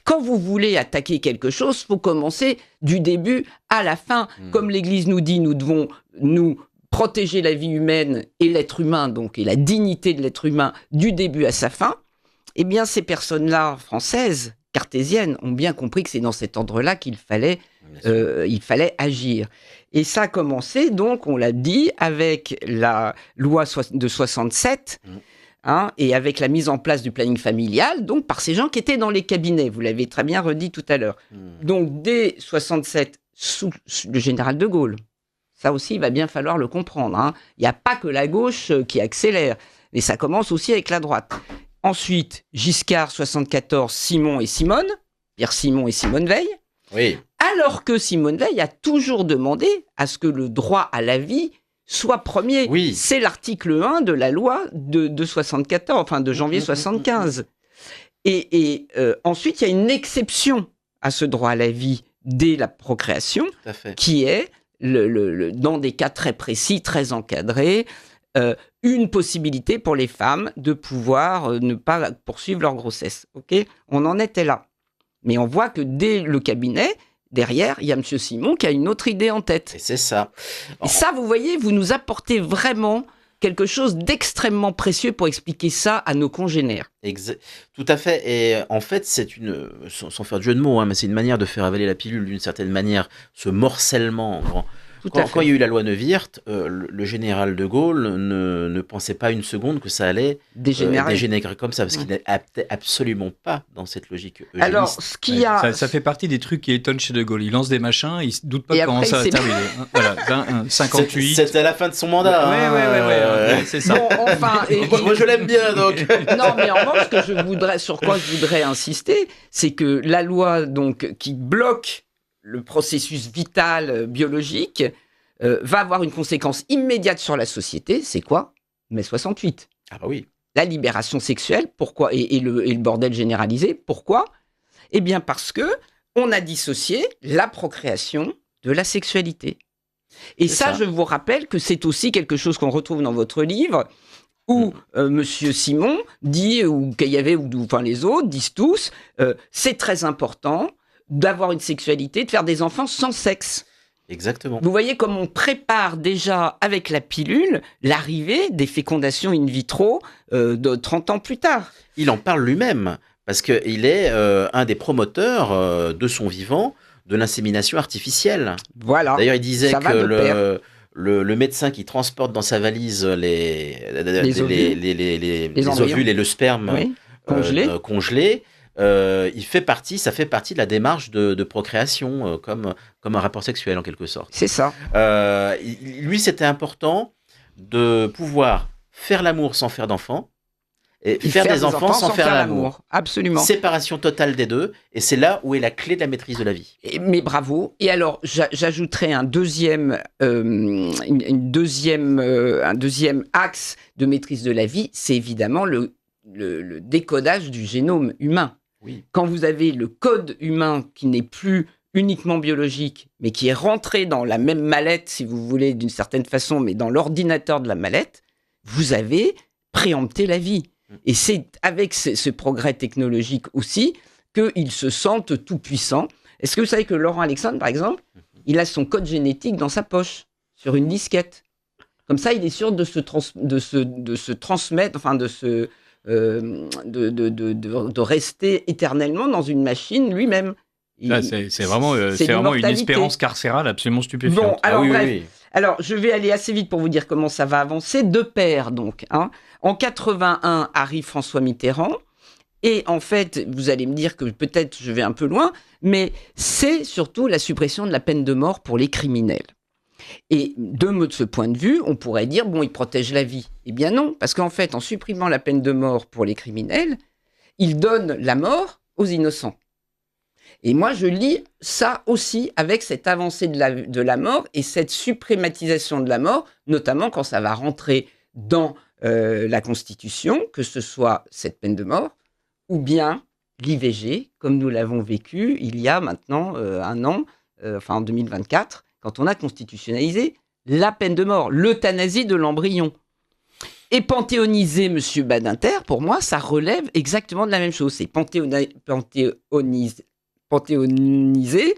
Quand vous voulez attaquer quelque chose, il faut commencer du début à la fin. Comme l'Église nous dit, nous devons nous protéger la vie humaine et l'être humain, donc, et la dignité de l'être humain du début à sa fin. Eh bien, ces personnes-là, françaises, cartésiennes, ont bien compris que c'est dans cet ordre-là qu'il fallait agir. Et ça a commencé, donc, on l'a dit, avec la loi de 67, et avec la mise en place du planning familial, donc par ces gens qui étaient dans les cabinets. Vous l'avez très bien redit tout à l'heure. Donc, dès 67, sous le général de Gaulle, ça aussi, il va bien falloir le comprendre. Il n'y a pas que la gauche qui accélère, mais ça commence aussi avec la droite. Ensuite, Giscard, 74, Simon et Simone, Pierre Simon et Simone Veil. Oui. Alors que Simone Veil a toujours demandé à ce que le droit à la vie soit premier. Oui. C'est l'article 1 de la loi de 74, enfin de janvier 75. Et ensuite, il y a une exception à ce droit à la vie dès la procréation, qui est, dans des cas très précis, très encadrés, une possibilité pour les femmes de pouvoir ne pas poursuivre leur grossesse. Okay, on en était là. Mais on voit que dès le cabinet, derrière, il y a M. Simon qui a une autre idée en tête. Et c'est ça. Et ça, vous voyez, vous nous apportez vraiment quelque chose d'extrêmement précieux pour expliquer ça à nos congénères. Tout à fait. Et en fait, c'est sans faire de jeu de mots, mais c'est une manière de faire avaler la pilule d'une certaine manière, ce morcellement. Quand il y a eu la loi Neuwirth, le général de Gaulle ne pensait pas une seconde que ça allait dégénérer comme ça, parce qu'il n'était absolument pas dans cette logique eugéniste. Alors, ce qu'il y a... ça fait partie des trucs qui étonnent chez de Gaulle. Il lance des machins, il ne se doute pas de comment ça va terminer. Voilà, 58. C'était à la fin de son mandat. Ouais, c'est ça. Bon, enfin, moi, je l'aime bien, donc. Non, mais en revanche, sur quoi je voudrais insister, c'est que la loi donc, qui bloque le processus vital biologique va avoir une conséquence immédiate sur la société. C'est quoi ? Mai 68. Ah bah oui. La libération sexuelle, pourquoi ? Et le bordel généralisé, pourquoi ? Eh bien parce que on a dissocié la procréation de la sexualité. Et ça, je vous rappelle que c'est aussi quelque chose qu'on retrouve dans votre livre, où Monsieur Simon dit, ou Caillavet, ou enfin les autres disent tous, c'est très important d'avoir une sexualité, de faire des enfants sans sexe. Exactement. Vous voyez comme on prépare déjà avec la pilule l'arrivée des fécondations in vitro de 30 ans plus tard. Il en parle lui-même, parce qu'il est un des promoteurs de son vivant de l'insémination artificielle. Voilà. D'ailleurs, il disait que le médecin qui transporte dans sa valise les ovules et le sperme congelés, ça fait partie de la démarche de procréation, comme un rapport sexuel en quelque sorte. C'est ça. Lui, c'était important de pouvoir faire l'amour sans faire d'enfant, et faire des enfants sans faire l'amour. Absolument. Séparation totale des deux, et c'est là où est la clé de la maîtrise de la vie. Mais bravo. Et alors, j'ajouterais un deuxième axe de maîtrise de la vie, c'est évidemment le décodage du génome humain. Oui. Quand vous avez le code humain qui n'est plus uniquement biologique, mais qui est rentré dans la même mallette, si vous voulez, d'une certaine façon, mais dans l'ordinateur de la mallette, vous avez préempté la vie. Et c'est avec ce progrès technologique aussi qu'ils se sentent tout puissants. Est-ce que vous savez que Laurent Alexandre, par exemple, il a son code génétique dans sa poche, sur une disquette. Comme ça, il est sûr de se transmettre, enfin de rester éternellement dans une machine lui-même. C'est vraiment une espérance carcérale absolument stupéfiante. Bon, alors bref. Alors, je vais aller assez vite pour vous dire comment ça va avancer. De pair, donc. En 81 arrive François Mitterrand. Et en fait, vous allez me dire que peut-être je vais un peu loin, mais c'est surtout la suppression de la peine de mort pour les criminels. Et de ce point de vue, on pourrait dire, bon, il protège la vie. Eh bien non, parce qu'en fait, en supprimant la peine de mort pour les criminels, il donne la mort aux innocents. Et moi, je lis ça aussi avec cette avancée de la mort et cette suprématisation de la mort, notamment quand ça va rentrer dans la Constitution, que ce soit cette peine de mort, ou bien l'IVG, comme nous l'avons vécu il y a maintenant un an, en 2024, quand on a constitutionnalisé la peine de mort, l'euthanasie de l'embryon. Et panthéoniser M. Badinter, pour moi, ça relève exactement de la même chose. C'est panthéoniser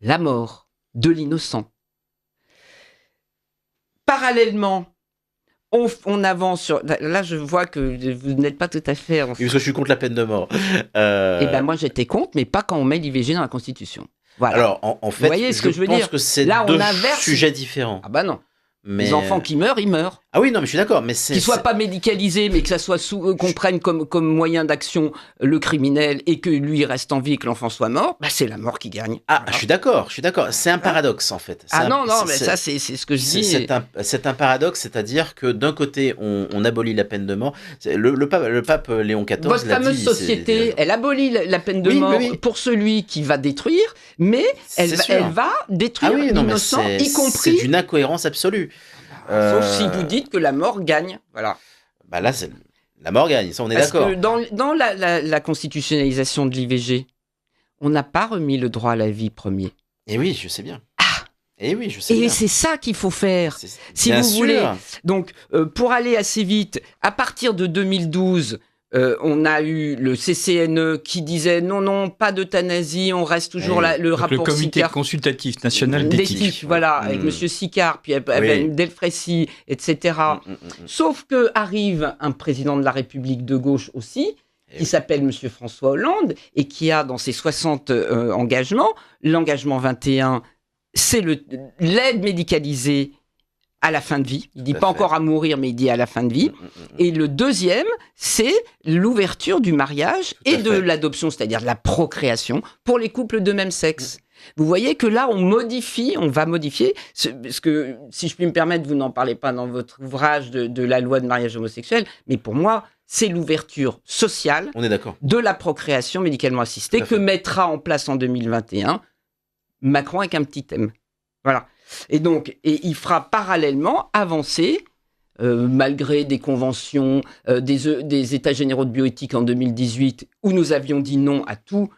la mort de l'innocent. Parallèlement, on avance sur... Là, je vois que vous n'êtes pas tout à fait... Oui, parce que je suis contre la peine de mort. Eh bien, moi, j'étais contre, mais pas quand on met l'IVG dans la Constitution. Voilà. Alors, en fait, vous voyez ce que je veux dire ? Que c'est là, deux on inverse... sujets différents. Ah bah non. Mais... Les enfants qui meurent, ils meurent. Ah oui, non, mais je suis d'accord. Mais qu'ils ne soient pas médicalisés, mais que ça soit qu'on prenne comme moyen d'action le criminel et que lui reste en vie et que l'enfant soit mort, bah c'est la mort qui gagne. Ah, voilà. Je suis d'accord. C'est un paradoxe, en fait. Non, mais ça, c'est ce que je dis. C'est un paradoxe, c'est-à-dire que d'un côté, on abolit la peine de mort. Le pape Léon XIV Votre fameuse société, elle abolit la peine de mort pour celui qui va détruire, mais elle va détruire l'innocent, y compris... C'est d'une incohérence absolue. Sauf si vous dites que la mort gagne. Voilà. Bah là, la mort gagne, ça on est d'accord. Parce que dans la constitutionnalisation de l'IVG, on n'a pas remis le droit à la vie premier. Et oui, je sais bien. Et oui, je sais bien. Et c'est ça qu'il faut faire, si vous voulez. Donc, pour aller assez vite, à partir de 2012... on a eu le CCNE qui disait non, pas d'euthanasie, on reste toujours le rapport le comité Sicard, consultatif national d'éthique. Voilà, avec M. Sicard, puis avec Delfrécy, etc. Sauf que arrive un président de la République de gauche aussi, qui s'appelle M. François Hollande, et qui a dans ses 60 engagements, l'engagement 21, c'est l'aide médicalisée à la fin de vie. Il dit pas encore à mourir, mais il dit à la fin de vie. Et le deuxième, c'est l'ouverture du mariage et de l'adoption, c'est-à-dire de la procréation, pour les couples de même sexe. Vous voyez que là, on va modifier, parce que, si je puis me permettre, vous n'en parlez pas dans votre ouvrage de la loi de mariage homosexuel, mais pour moi, c'est l'ouverture sociale de la procréation médicalement assistée que mettra en place en 2021 Macron avec un petit thème. Voilà. Et il fera parallèlement avancer, malgré des conventions, des états généraux de bioéthique en 2018, où nous avions dit non à tout,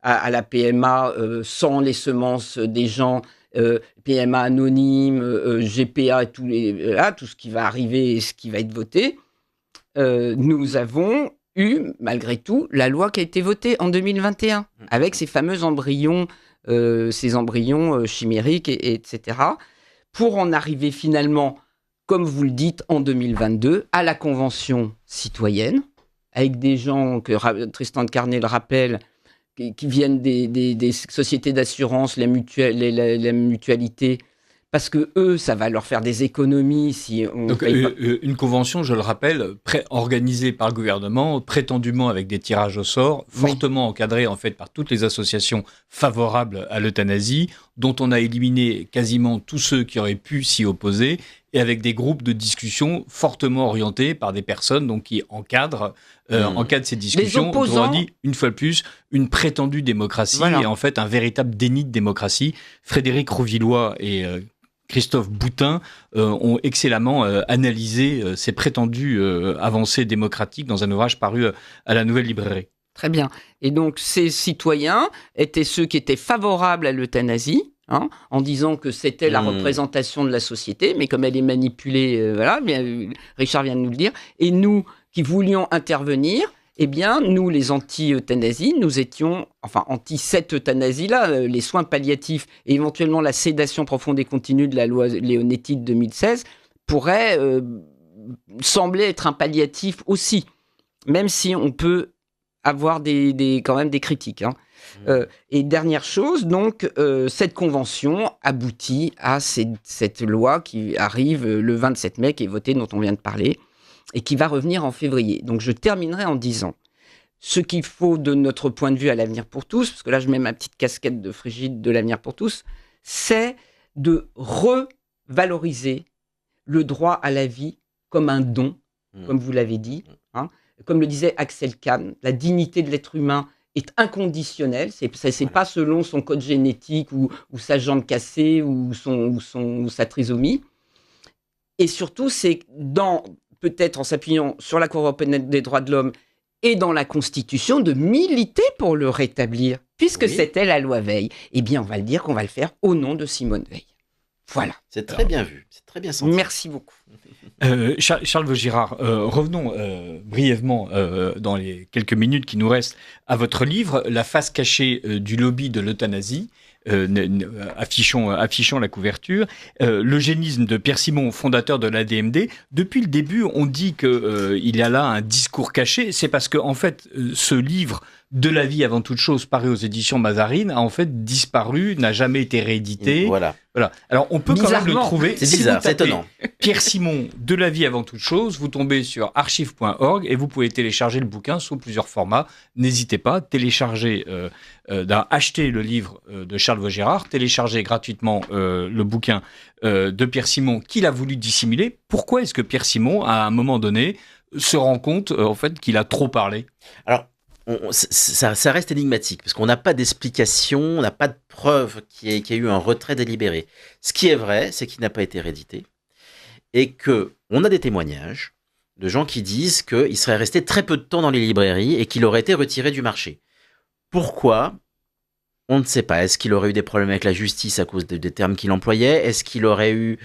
à la PMA sans les semences des gens, PMA anonyme, GPA et tout ce qui va arriver et ce qui va être voté. Nous avons eu, malgré tout, la loi qui a été votée en 2021, avec ces fameux embryons, chimériques, etc., pour en arriver finalement, comme vous le dites, en 2022, à la Convention citoyenne, avec des gens que Tristan de Carnet le rappelle, qui viennent des sociétés d'assurance, la mutualité, parce que eux, ça va leur faire des économies si on paye pas. Une convention, je le rappelle, organisée par le gouvernement, prétendument avec des tirages au sort, fortement encadrée en fait par toutes les associations favorables à l'euthanasie, dont on a éliminé quasiment tous ceux qui auraient pu s'y opposer, et avec des groupes de discussion fortement orientés par des personnes donc, qui encadrent ces discussions. On dit, une fois de plus, une prétendue démocratie et en fait un véritable déni de démocratie. Frédéric Rouvillois et Christophe Boutin ont excellemment analysé ces prétendues avancées démocratiques dans un ouvrage paru à la Nouvelle Librairie. Très bien. Et donc, ces citoyens étaient ceux qui étaient favorables à l'euthanasie, en disant que c'était la représentation de la société, mais comme elle est manipulée, Richard vient de nous le dire, et nous qui voulions intervenir, Eh bien, nous, les anti-euthanasie, nous étions, enfin, anti cette euthanasie-là, les soins palliatifs et éventuellement la sédation profonde et continue de la loi Leonetti de 2016 pourraient sembler être un palliatif aussi, même si on peut avoir quand même des critiques. Et dernière chose, donc, cette convention aboutit à cette loi qui arrive le 27 mai, qui est votée, dont on vient de parler, et qui va revenir en février. Donc je terminerai en disant, ce qu'il faut de notre point de vue à l'Avenir pour tous, parce que là je mets ma petite casquette de Frigide de l'Avenir pour tous, c'est de revaloriser le droit à la vie comme un don, comme vous l'avez dit. Comme le disait Axel Kahn, la dignité de l'être humain est inconditionnelle, c'est pas selon son code génétique ou sa jambe cassée ou sa trisomie. Et surtout, c'est peut-être en s'appuyant sur la Cour européenne des droits de l'homme et dans la Constitution, de militer pour le rétablir, puisque c'était la loi Veil. Eh bien, on va le dire qu'on va le faire au nom de Simone Veil. Voilà. C'est très bien vu, c'est très bien senti. Merci beaucoup. Charles Vaugirard, revenons brièvement dans les quelques minutes qui nous restent à votre livre, La face cachée du lobby de l'euthanasie. Affichons la couverture. L'eugénisme de Pierre Simon, fondateur de l'ADMD. Depuis le début, on dit qu'il y a là un discours caché. C'est parce que, en fait, ce livre de la vie avant toute chose, paru aux éditions Mazarine, a en fait disparu, n'a jamais été réédité. Voilà. Alors, on peut quand même le trouver. C'est bizarre, c'est étonnant. Pierre Simon, de la vie avant toute chose, vous tombez sur archive.org et vous pouvez télécharger le bouquin sous plusieurs formats. N'hésitez pas, achetez le livre de Charles Vaugirard, téléchargez gratuitement le bouquin de Pierre Simon qu'il a voulu dissimuler. Pourquoi est-ce que Pierre Simon, à un moment donné, se rend compte en fait qu'il a trop parlé ? Alors, ça reste énigmatique, parce qu'on n'a pas d'explication, on n'a pas de preuve qu'il y a eu un retrait délibéré. Ce qui est vrai, c'est qu'il n'a pas été réédité, et qu'on a des témoignages de gens qui disent qu'il serait resté très peu de temps dans les librairies et qu'il aurait été retiré du marché. Pourquoi ? On ne sait pas. Est-ce qu'il aurait eu des problèmes avec la justice à cause des termes qu'il employait ? Est-ce qu'il aurait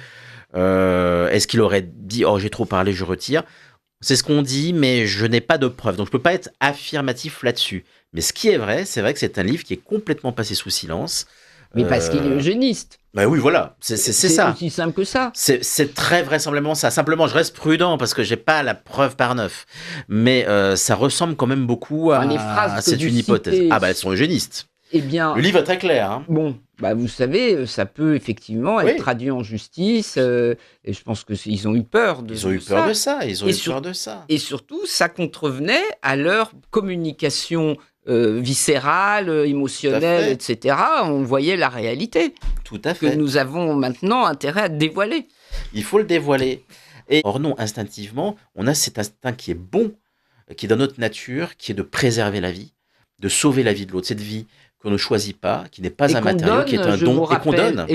dit « Oh, j'ai trop parlé, je retire ». C'est ce qu'on dit, mais je n'ai pas de preuves. Donc, je ne peux pas être affirmatif là-dessus. Mais ce qui est vrai que c'est un livre qui est complètement passé sous silence. Mais parce qu'il est eugéniste. Bah oui, voilà, c'est ça. C'est aussi simple que ça. C'est très vraisemblablement ça. Simplement, je reste prudent parce que j'ai pas la preuve par neuf. Mais ça ressemble quand même beaucoup à c'est une hypothèse. Ah bah, elles sont eugénistes. Eh bien, le livre est très clair. Hein. Bon, bah vous savez, ça peut effectivement être traduit en justice. Et je pense qu'ils ont eu peur de ça. Ils ont eu peur de ça. Et surtout, ça contrevenait à leur communication viscérale, émotionnelle, etc. On voyait la réalité. Tout à fait. Que nous avons maintenant intérêt à dévoiler. Il faut le dévoiler. Et or non, instinctivement, on a cet instinct qui est bon, qui est dans notre nature, qui est de préserver la vie, de sauver la vie de l'autre. Cette vie qu'on ne choisit pas, qui n'est pas un matériau, qui est un don, et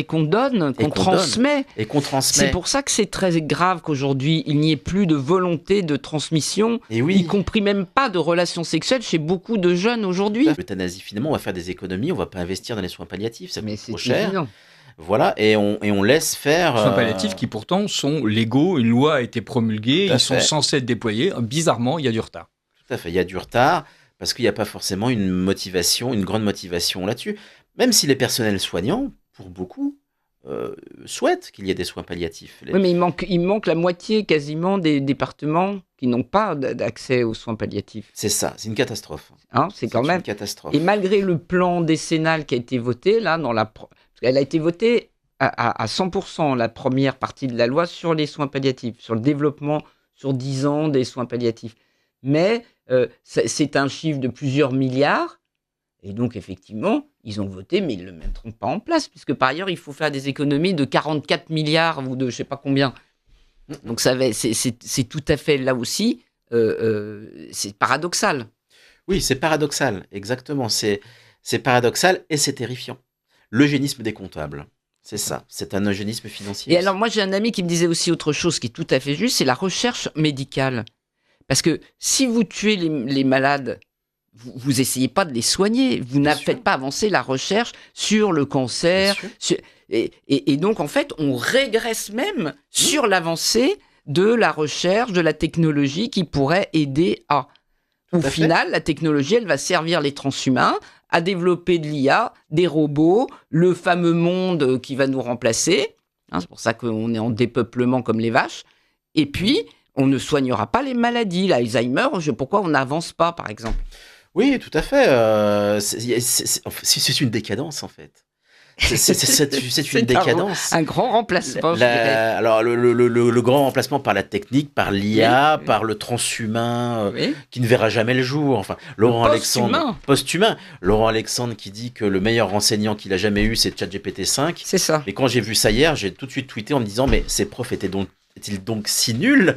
qu'on donne. Et qu'on transmet. Et qu'on transmet. C'est pour ça que c'est très grave qu'aujourd'hui, il n'y ait plus de volonté de transmission, y compris même pas de relations sexuelles chez beaucoup de jeunes aujourd'hui. L'euthanasie, finalement, on va faire des économies, on ne va pas investir dans les soins palliatifs, ça coûte trop cher. Évident. Voilà, et on laisse faire... Les soins palliatifs qui pourtant sont légaux, une loi a été promulguée, ils sont censés être déployés. Bizarrement, il y a du retard. Tout à fait, il y a du retard. Parce qu'il n'y a pas forcément une grande motivation là-dessus. Même si les personnels soignants, pour beaucoup, souhaitent qu'il y ait des soins palliatifs. Oui, mais il manque la moitié quasiment des départements qui n'ont pas d'accès aux soins palliatifs. C'est ça, c'est une catastrophe. C'est quand même une catastrophe. Et malgré le plan décennal qui a été voté, là, elle a été votée à 100%, la première partie de la loi sur les soins palliatifs, sur le développement sur 10 ans des soins palliatifs. Mais c'est un chiffre de plusieurs milliards. Et donc, effectivement, ils ont voté, mais ils ne le mettront pas en place, puisque par ailleurs, il faut faire des économies de 44 milliards ou de je ne sais pas combien. Donc, c'est tout à fait, là aussi, c'est paradoxal. Oui, c'est paradoxal, exactement. C'est paradoxal et c'est terrifiant. L'eugénisme des comptables. C'est ça, c'est un eugénisme financier. Et alors, moi, j'ai un ami qui me disait aussi autre chose qui est tout à fait juste, c'est la recherche médicale. Parce que si vous tuez les malades, vous essayez pas de les soigner. Vous ne faites pas avancer la recherche sur le cancer. Et donc, en fait, on régresse même sur l'avancée de la recherche, de la technologie qui pourrait aider à... Au final, la technologie, elle va servir les transhumains à développer de l'IA, des robots, le fameux monde qui va nous remplacer. C'est pour ça qu'on est en dépeuplement comme les vaches. Et puis, on ne soignera pas les maladies. L'Alzheimer, pourquoi on n'avance pas, par exemple? Oui, tout à fait. C'est une décadence, en fait. C'est une décadence. Un grand remplacement, je dirais. Alors, le grand remplacement par la technique, par l'IA, par le transhumain, qui ne verra jamais le jour. Enfin, Laurent Alexandre, post-humain. Laurent Alexandre qui dit que le meilleur renseignant qu'il a jamais eu, c'est ChatGPT 5. C'est ça. Et quand j'ai vu ça hier, j'ai tout de suite tweeté en me disant, mais ces profs étaient-ils donc si nuls?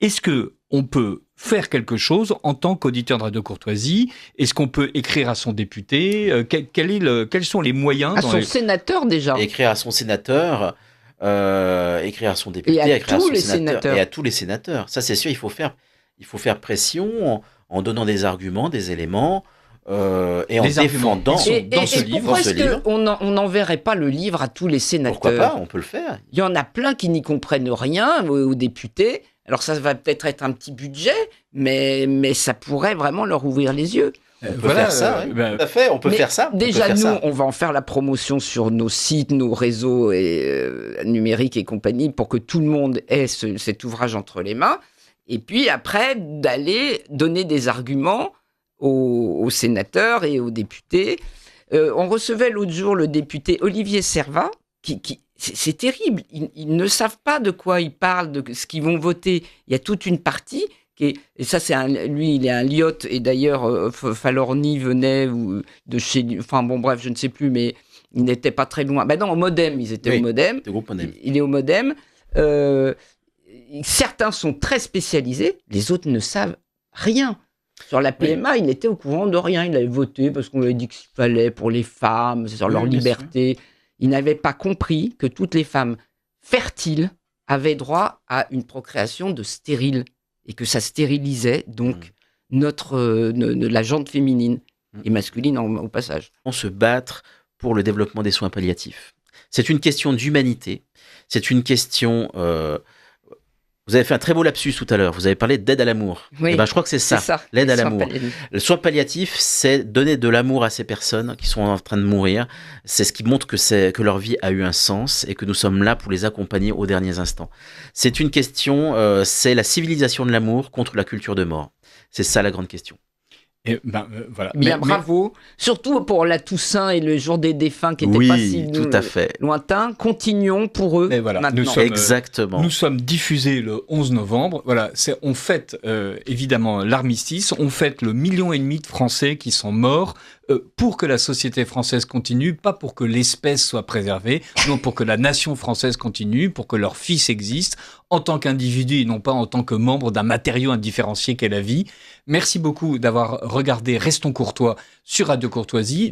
Est-ce que on peut faire quelque chose en tant qu'auditeur de Radio Courtoisie? Est-ce qu'on peut écrire à son député? Quels sont les moyens? À son sénateur, déjà. Écrire à son sénateur, écrire à son député, et à tous les sénateurs. Et à tous les sénateurs. Ça, c'est sûr, il faut faire pression en donnant des arguments, des éléments, et en défendant dans ce livre. Pourquoi est-ce qu'on n'enverrait pas le livre à tous les sénateurs? Pourquoi pas? On peut le faire. Il y en a plein qui n'y comprennent rien aux députés. Alors ça va peut-être être un petit budget, mais ça pourrait vraiment leur ouvrir les yeux. On peut faire ça, tout à fait, on peut faire ça. Déjà, on va en faire la promotion sur nos sites, nos réseaux numériques et compagnie pour que tout le monde ait cet ouvrage entre les mains. Et puis après, d'aller donner des arguments aux sénateurs et aux députés. On recevait l'autre jour le député Olivier Servat, c'est terrible. Ils ne savent pas de quoi ils parlent, de ce qu'ils vont voter. Il y a toute une partie et ça, lui, il est un lyote. Et d'ailleurs, Falorni venait de chez lui. Enfin, bon, bref, je ne sais plus, mais il n'était pas très loin. Ben non, au Modem, ils étaient au Modem. Il est au Modem. Certains sont très spécialisés, les autres ne savent rien. Sur la PMA, il n'était au courant de rien. Il avait voté parce qu'on lui avait dit qu'il fallait pour les femmes, sur leur liberté. Il n'avait pas compris que toutes les femmes fertiles avaient droit à une procréation de stérile et que ça stérilisait donc la jante féminine et masculine au passage. On se battre pour le développement des soins palliatifs. C'est une question d'humanité. C'est une question... Vous avez fait un très beau lapsus tout à l'heure. Vous avez parlé d'aide à l'amour. Oui, je crois que c'est ça, l'aide à l'amour. Le soin palliatif, c'est donner de l'amour à ces personnes qui sont en train de mourir. C'est ce qui montre que leur vie a eu un sens et que nous sommes là pour les accompagner aux derniers instants. C'est une question, c'est la civilisation de l'amour contre la culture de mort. C'est ça la grande question. Et voilà. Bien, bravo. Surtout pour la Toussaint et le jour des défunts qui n'étaient pas si tout à fait. lointains. Continuons pour eux maintenant. Nous sommes diffusés le 11 novembre. Voilà, on fête évidemment l'armistice. On fête le 1,5 million de Français qui sont morts pour que la société française continue, pas pour que l'espèce soit préservée, non pour que la nation française continue, pour que leur fils existe en tant qu'individu et non pas en tant que membre d'un matériau indifférencié qu'est la vie. Merci beaucoup d'avoir regardé Restons courtois sur Radio Courtoisie.